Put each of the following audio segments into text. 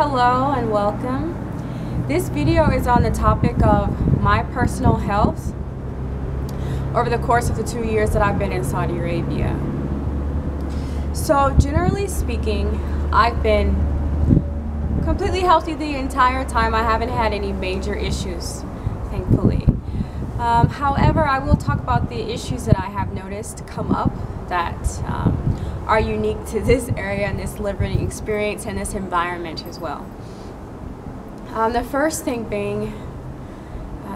Hello and welcome. This video is on the topic of my personal health over the course of the 2 years that I've been in Saudi Arabia. So generally speaking, I've been completely healthy the entire time. I haven't had any major issues, thankfully. However, I will talk about the issues that I have noticed come up that are unique to this area and this living experience and this environment as well. The first thing being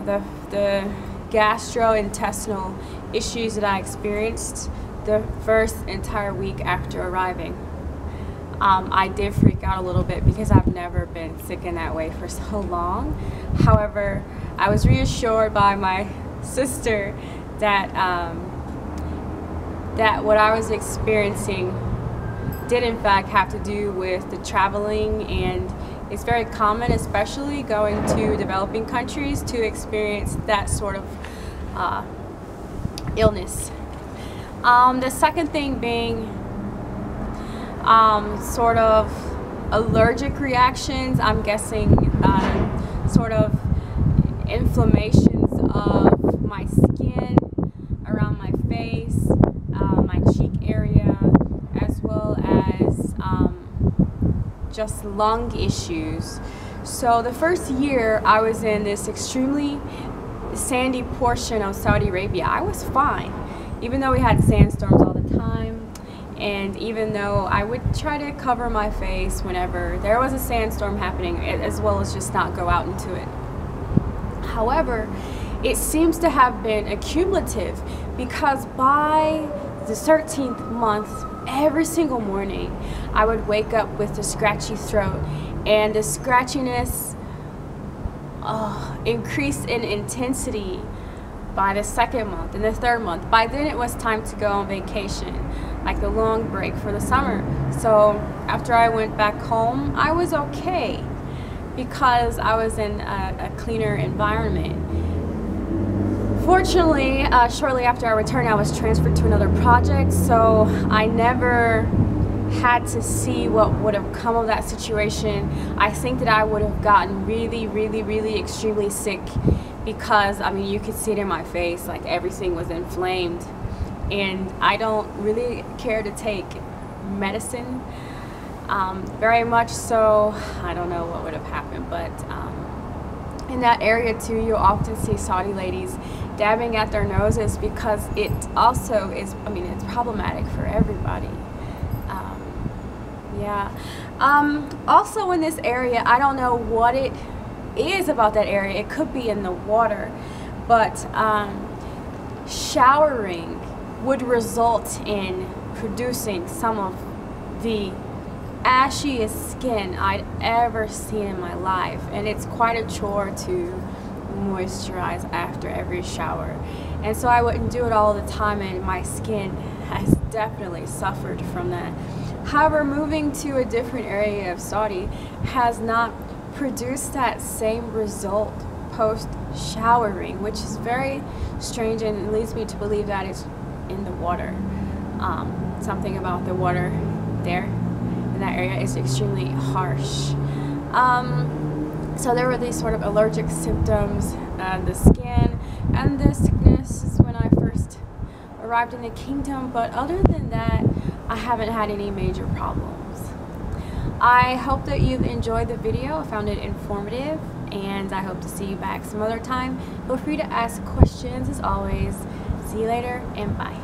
the gastrointestinal issues that I experienced the first entire week after arriving. I did freak out a little bit because I've never been sick in that way for so long. However, I was reassured by my sister that that what I was experiencing did in fact have to do with the traveling, and it's very common, especially going to developing countries, to experience that sort of illness. The second thing being sort of allergic reactions. I'm guessing sort of inflammations of my skin around my face, my cheek area, as well as just lung issues. So the first year I was in this extremely sandy portion of Saudi Arabia, I was fine, even though we had sandstorms all the time. And even though I would try to cover my face whenever there was a sandstorm happening, as well as just not go out into it. However, it seems to have been accumulative, because by the 13th month, every single morning, I would wake up with a scratchy throat, and the scratchiness increased in intensity by the second month and the third month. By then it was time to go on vacation, like the long break for the summer. So after I went back home, I was okay because I was in a cleaner environment. Fortunately, shortly after I returned, I was transferred to another project, so I never had to see what would have come of that situation. I think that I would have gotten really extremely sick, because I mean, you could see it in my face, like everything was inflamed, and I don't really care to take medicine very much, so I don't know what would have happened. But in that area too, you'll often see Saudi ladies dabbing at their noses, because it also is, I mean, it's problematic for everybody. Also in this area, I don't know what it is about that area. It could be in the water, but showering would result in producing some of the ashiest skin I'd ever seen in my life, and it's quite a chore to moisturize after every shower, and so I wouldn't do it all the time, and my skin has definitely suffered from that. However, moving to a different area of Saudi has not produced that same result post showering, which is very strange and leads me to believe that it's in the water. Something about the water there in that area is extremely harsh. So there were these sort of allergic symptoms, the skin and the sickness is when I first arrived in the kingdom, but other than that, I haven't had any major problems. I hope that you've enjoyed the video. I found it informative, and I hope to see you back some other time. Feel free to ask questions as always. See you later, and bye.